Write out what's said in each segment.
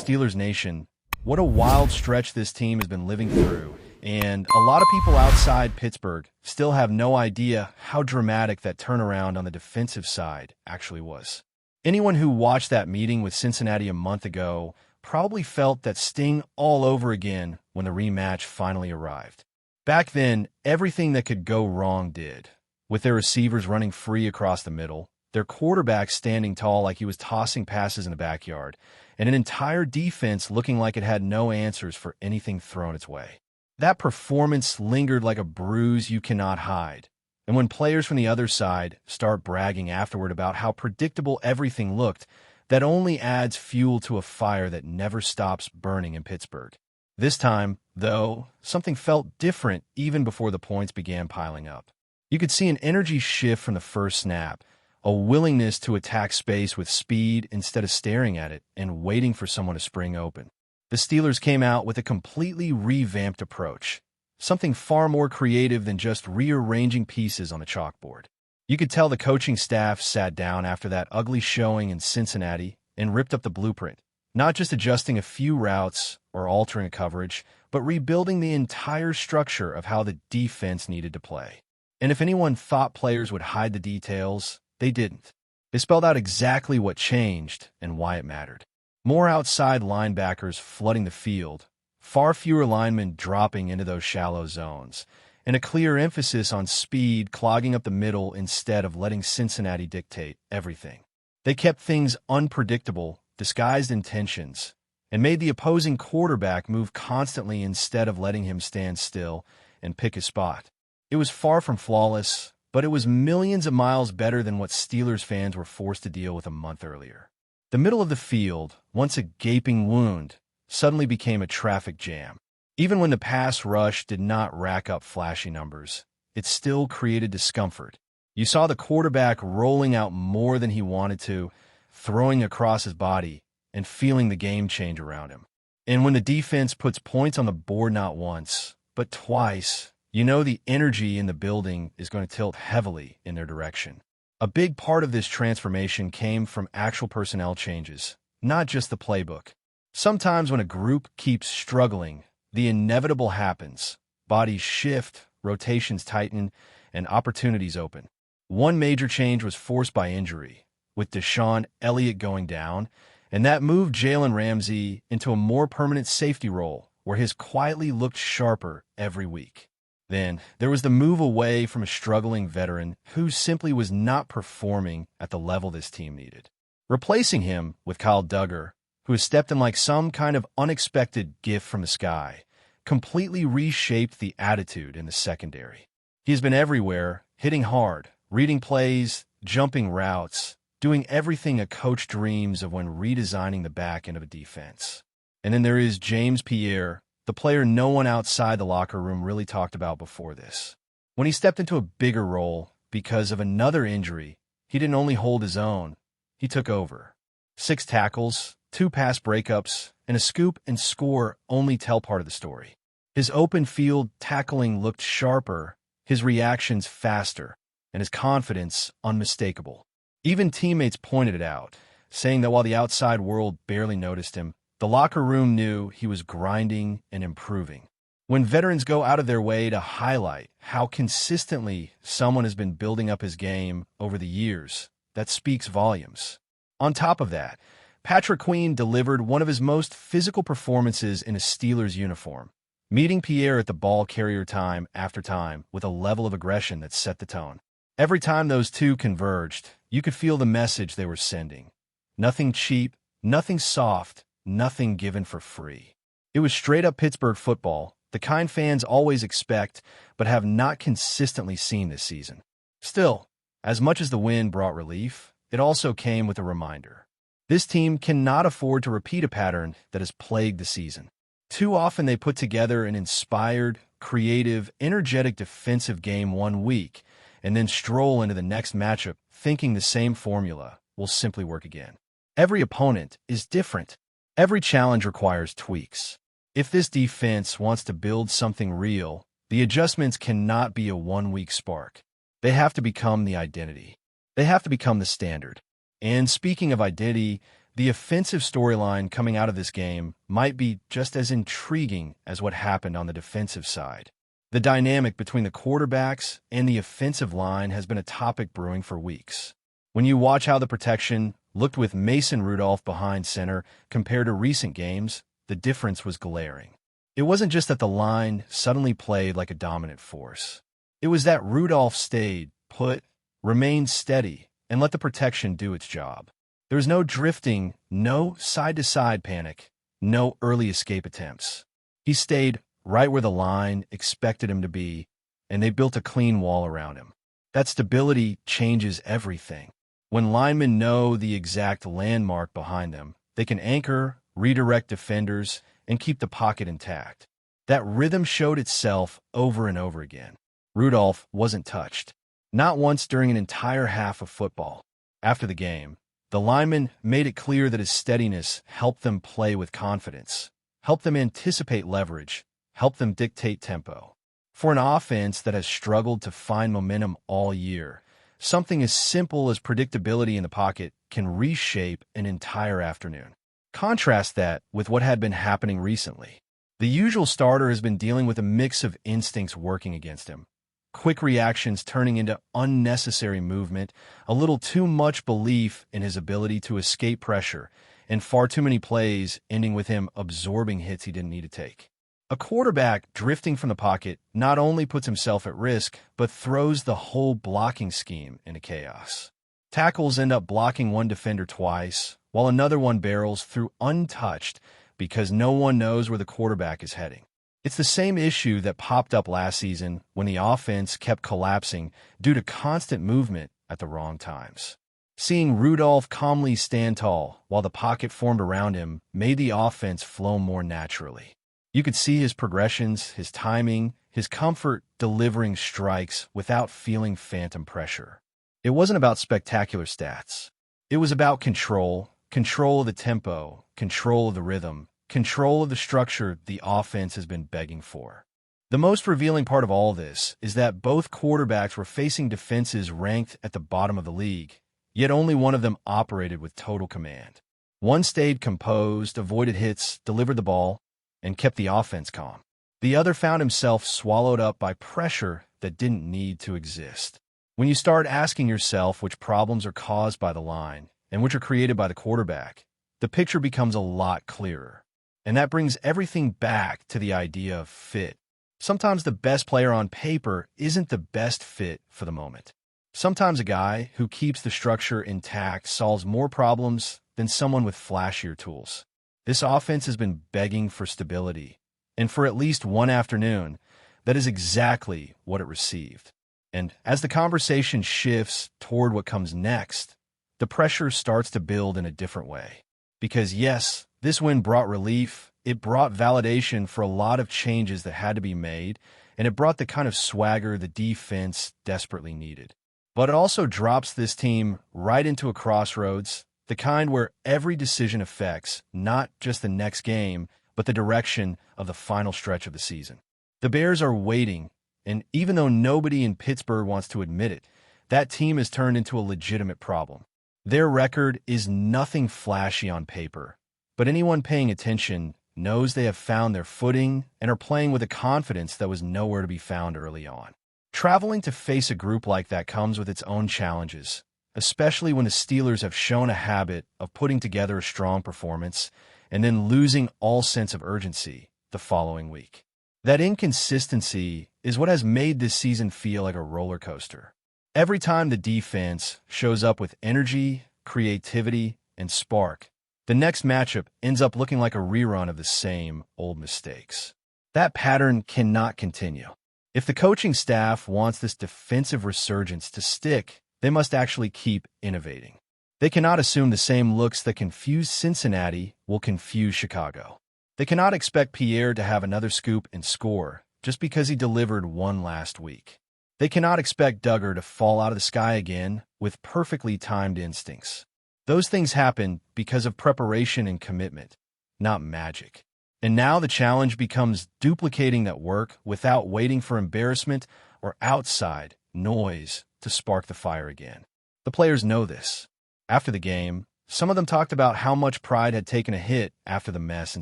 Steelers Nation, what a wild stretch this team has been living through, and a lot of people outside Pittsburgh still have no idea how dramatic that turnaround on the defensive side actually was. Anyone who watched that meeting with Cincinnati a month ago probably felt that sting all over again when the rematch finally arrived. Back then, everything that could go wrong did, with their receivers running free across the middle, their quarterback standing tall like he was tossing passes in the backyard, and an entire defense looking like it had no answers for anything thrown its way. That performance lingered like a bruise you cannot hide. And when players from the other side start bragging afterward about how predictable everything looked, that only adds fuel to a fire that never stops burning in Pittsburgh. This time, though, something felt different even before the points began piling up. You could see an energy shift from the first snap, a willingness to attack space with speed instead of staring at it and waiting for someone to spring open. The Steelers came out with a completely revamped approach, something far more creative than just rearranging pieces on the chalkboard. You could tell the coaching staff sat down after that ugly showing in Cincinnati and ripped up the blueprint, not just adjusting a few routes or altering a coverage, but rebuilding the entire structure of how the defense needed to play. And if anyone thought players would hide the details, they didn't. They spelled out exactly what changed and why it mattered. More outside linebackers flooding the field, far fewer linemen dropping into those shallow zones, and a clear emphasis on speed clogging up the middle instead of letting Cincinnati dictate everything. They kept things unpredictable, disguised intentions, and made the opposing quarterback move constantly instead of letting him stand still and pick his spot. It was far from flawless, but it was millions of miles better than what Steelers fans were forced to deal with a month earlier. The middle of the field, once a gaping wound, suddenly became a traffic jam. Even when the pass rush did not rack up flashy numbers, it still created discomfort. You saw the quarterback rolling out more than he wanted to, throwing across his body, and feeling the game change around him. And when the defense puts points on the board not once, but twice, you know the energy in the building is going to tilt heavily in their direction. A big part of this transformation came from actual personnel changes, not just the playbook. Sometimes when a group keeps struggling, the inevitable happens. Bodies shift, rotations tighten, and opportunities open. One major change was forced by injury, with Deshaun Elliott going down, and that moved Jalen Ramsey into a more permanent safety role where his quietly looked sharper every week. Then, there was the move away from a struggling veteran who simply was not performing at the level this team needed. Replacing him with Kyle Duggar, who has stepped in like some kind of unexpected gift from the sky, completely reshaped the attitude in the secondary. He has been everywhere, hitting hard, reading plays, jumping routes, doing everything a coach dreams of when redesigning the back end of a defense. And then there is James Pierre, the player no one outside the locker room really talked about before this. When he stepped into a bigger role because of another injury, he didn't only hold his own, he took over. 6 tackles, 2 pass breakups, and a scoop and score only tell part of the story. His open field tackling looked sharper, his reactions faster, and his confidence unmistakable. Even teammates pointed it out, saying that while the outside world barely noticed him, the locker room knew he was grinding and improving. When veterans go out of their way to highlight how consistently someone has been building up his game over the years, that speaks volumes. On top of that, Patrick Queen delivered one of his most physical performances in a Steelers uniform, meeting Pierre at the ball carrier time after time with a level of aggression that set the tone. Every time those two converged, you could feel the message they were sending. Nothing cheap, nothing soft, nothing given for free. It was straight-up Pittsburgh football, the kind fans always expect but have not consistently seen this season. Still, as much as the win brought relief, it also came with a reminder. This team cannot afford to repeat a pattern that has plagued the season. Too often they put together an inspired, creative, energetic defensive game one week and then stroll into the next matchup thinking the same formula will simply work again. Every opponent is different. Every challenge requires tweaks. If this defense wants to build something real, the adjustments cannot be a one-week spark. They have to become the identity. They have to become the standard. And speaking of identity, The offensive storyline coming out of this game might be just as intriguing as what happened on the defensive side. The dynamic between the quarterbacks and the offensive line has been a topic brewing for weeks. When you watch how the protection looked with Mason Rudolph behind center compared to recent games, the difference was glaring. It wasn't just that the line suddenly played like a dominant force. It was that Rudolph stayed put, remained steady, and let the protection do its job. There was no drifting, no side-to-side panic, no early escape attempts. He stayed right where the line expected him to be, and they built a clean wall around him. That stability changes everything. When linemen know the exact landmark behind them, they can anchor, redirect defenders, and keep the pocket intact. That rhythm showed itself over and over again. Rudolph wasn't touched. Not once during an entire half of football. After the game, the lineman made it clear that his steadiness helped them play with confidence, helped them anticipate leverage, helped them dictate tempo. For an offense that has struggled to find momentum all year, something as simple as predictability in the pocket can reshape an entire afternoon. Contrast that with what had been happening recently. The usual starter has been dealing with a mix of instincts working against him. Quick reactions turning into unnecessary movement, a little too much belief in his ability to escape pressure, and far too many plays ending with him absorbing hits he didn't need to take. A quarterback drifting from the pocket not only puts himself at risk, but throws the whole blocking scheme into chaos. Tackles end up blocking one defender twice, while another one barrels through untouched because no one knows where the quarterback is heading. It's the same issue that popped up last season when the offense kept collapsing due to constant movement at the wrong times. Seeing Rudolph calmly stand tall while the pocket formed around him made the offense flow more naturally. You could see his progressions, his timing, his comfort delivering strikes without feeling phantom pressure. It wasn't about spectacular stats. It was about control of the tempo, control of the rhythm, control of the structure the offense has been begging for. The most revealing part of all this is that both quarterbacks were facing defenses ranked at the bottom of the league, yet only one of them operated with total command. One stayed composed, avoided hits, delivered the ball, and kept the offense calm. The other found himself swallowed up by pressure that didn't need to exist. When you start asking yourself which problems are caused by the line and which are created by the quarterback, the picture becomes a lot clearer. And that brings everything back to the idea of fit. Sometimes the best player on paper isn't the best fit for the moment. Sometimes a guy who keeps the structure intact solves more problems than someone with flashier tools. This offense has been begging for stability, and for at least one afternoon, that is exactly what it received. And as the conversation shifts toward what comes next, the pressure starts to build in a different way. Because yes, this win brought relief, it brought validation for a lot of changes that had to be made, and it brought the kind of swagger the defense desperately needed. But it also drops this team right into a crossroads, the kind where every decision affects not just the next game, but the direction of the final stretch of the season. The Bears are waiting, and even though nobody in Pittsburgh wants to admit it, that team has turned into a legitimate problem. Their record is nothing flashy on paper, but anyone paying attention knows they have found their footing and are playing with a confidence that was nowhere to be found early on. Traveling to face a group like that comes with its own challenges, especially when the Steelers have shown a habit of putting together a strong performance and then losing all sense of urgency the following week. That inconsistency is what has made this season feel like a roller coaster. Every time the defense shows up with energy, creativity, and spark, the next matchup ends up looking like a rerun of the same old mistakes. That pattern cannot continue. If the coaching staff wants this defensive resurgence to stick, they must actually keep innovating. They cannot assume the same looks that confused Cincinnati will confuse Chicago. They cannot expect Pierre to have another scoop and score just because he delivered one last week. They cannot expect Duggar to fall out of the sky again with perfectly timed instincts. Those things happen because of preparation and commitment, not magic. And now the challenge becomes duplicating that work without waiting for embarrassment or outside noise to spark the fire again. The players know this. After the game, Some of them talked about how much pride had taken a hit after the mess in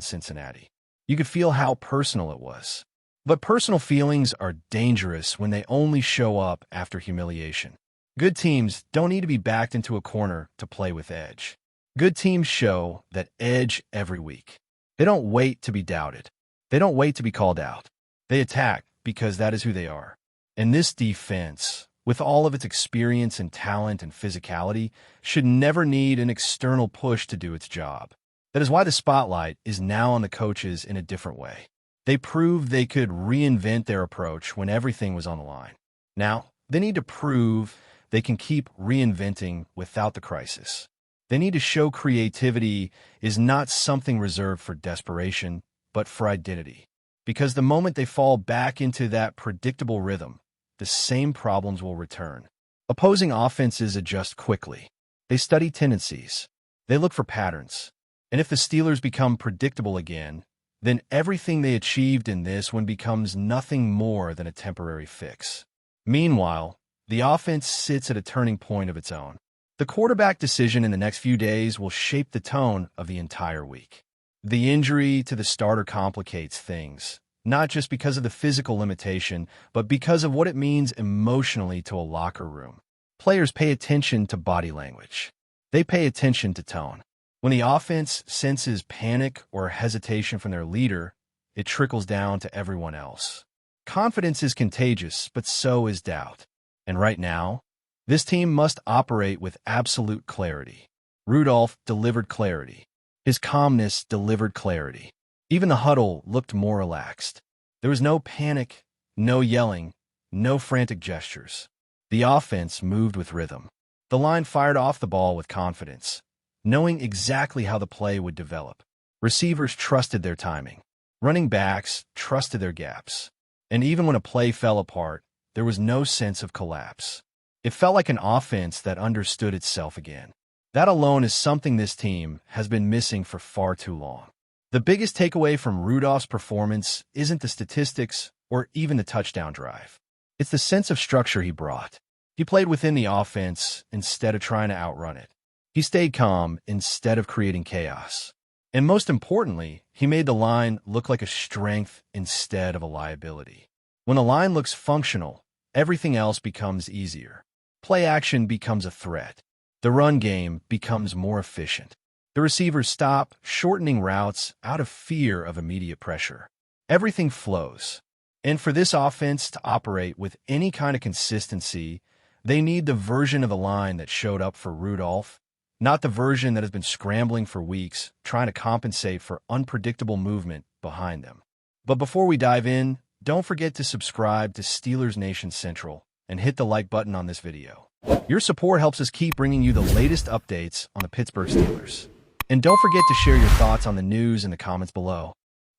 Cincinnati. You could feel how personal it was. But personal feelings are dangerous when they only show up after humiliation. Good teams don't need to be backed into a corner to play with edge. Good teams show that edge every week. They don't wait to be doubted. They don't wait to be called out. They attack because that is who they are. And this defense, with all of its experience and talent and physicality, should never need an external push to do its job. That is why the spotlight is now on the coaches in a different way. They proved they could reinvent their approach when everything was on the line. Now, they need to prove they can keep reinventing without the crisis. They need to show creativity is not something reserved for desperation, but for identity. Because the moment they fall back into that predictable rhythm, the same problems will return. Opposing offenses adjust quickly. They study tendencies. They look for patterns. And if the Steelers become predictable again, then everything they achieved in this one becomes nothing more than a temporary fix. Meanwhile, the offense sits at a turning point of its own. The quarterback decision in the next few days will shape the tone of the entire week. The injury to the starter complicates things, not just because of the physical limitation, but because of what it means emotionally to a locker room. Players pay attention to body language. They pay attention to tone. When the offense senses panic or hesitation from their leader, it trickles down to everyone else. Confidence is contagious, but so is doubt. And right now, this team must operate with absolute clarity. Rudolph delivered clarity. His calmness delivered clarity. Even the huddle looked more relaxed. There was no panic, no yelling, no frantic gestures. The offense moved with rhythm. The line fired off the ball with confidence, knowing exactly how the play would develop. Receivers trusted their timing. Running backs trusted their gaps. And even when a play fell apart, there was no sense of collapse. It felt like an offense that understood itself again. That alone is something this team has been missing for far too long. The biggest takeaway from Rudolph's performance isn't the statistics or even the touchdown drive. It's the sense of structure he brought. He played within the offense instead of trying to outrun it. He stayed calm instead of creating chaos. And most importantly, he made the line look like a strength instead of a liability. When a line looks functional, everything else becomes easier. Play action becomes a threat. The run game becomes more efficient. The receivers stop shortening routes out of fear of immediate pressure. Everything flows. And for this offense to operate with any kind of consistency, they need the version of the line that showed up for Rudolph, not the version that has been scrambling for weeks, trying to compensate for unpredictable movement behind them. But before we dive in, don't forget to subscribe to Steelers Nation Central and hit the like button on this video. Your support helps us keep bringing you the latest updates on the Pittsburgh Steelers. And don't forget to share your thoughts on the news in the comments below.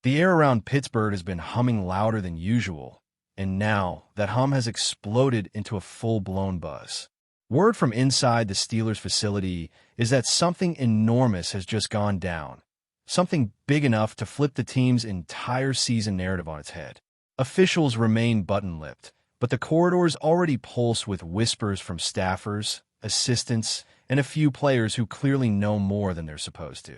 The air around Pittsburgh has been humming louder than usual, and now that hum has exploded into a full-blown buzz. Word from inside the Steelers facility is that something enormous has just gone down, something big enough to flip the team's entire season narrative on its head. Officials remain button-lipped, but the corridors already pulse with whispers from staffers, assistants, and a few players who clearly know more than they're supposed to.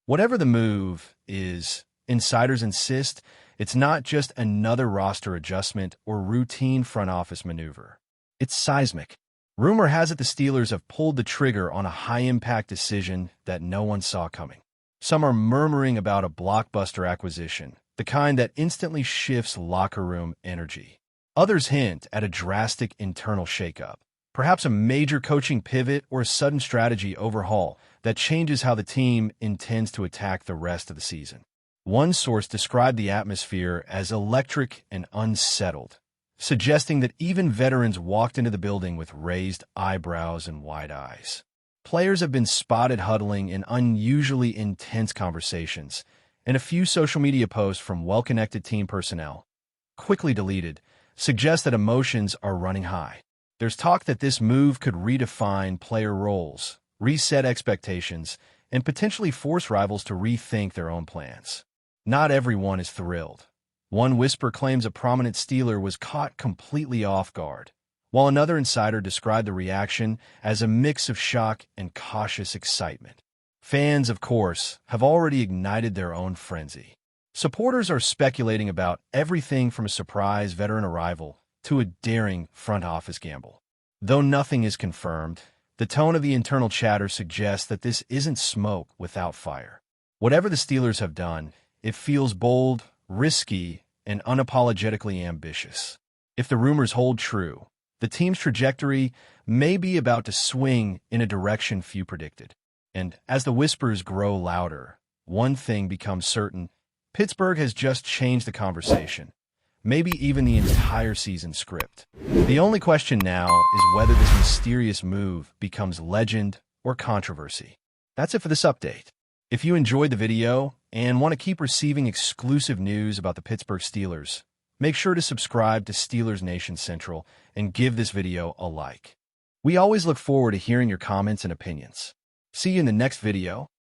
Whatever the move is, insiders insist it's not just another roster adjustment or routine front office maneuver. It's seismic. Rumor has it the Steelers have pulled the trigger on a high-impact decision that no one saw coming. Some are murmuring about a blockbuster acquisition, the kind that instantly shifts locker room energy. Others hint at a drastic internal shakeup, perhaps a major coaching pivot or a sudden strategy overhaul that changes how the team intends to attack the rest of the season. One source described the atmosphere as electric and unsettled, suggesting that even veterans walked into the building with raised eyebrows and wide eyes. Players have been spotted huddling in unusually intense conversations, and a few social media posts from well-connected team personnel, quickly deleted, suggest that emotions are running high. There's talk that this move could redefine player roles, reset expectations, and potentially force rivals to rethink their own plans. Not everyone is thrilled. One whisper claims a prominent Steeler was caught completely off guard, while another insider described the reaction as a mix of shock and cautious excitement. Fans, of course, have already ignited their own frenzy. Supporters are speculating about everything from a surprise veteran arrival to a daring front office gamble. Though nothing is confirmed, the tone of the internal chatter suggests that this isn't smoke without fire. Whatever the Steelers have done, it feels bold, risky, and unapologetically ambitious. If the rumors hold true, the team's trajectory may be about to swing in a direction few predicted. And as the whispers grow louder, one thing becomes certain: Pittsburgh has just changed the conversation, maybe even the entire season script. The only question now is whether this mysterious move becomes legend or controversy. That's it for this update. If you enjoyed the video and want to keep receiving exclusive news about the Pittsburgh Steelers, make sure to subscribe to Steelers Nation Central and give this video a like. We always look forward to hearing your comments and opinions. See you in the next video.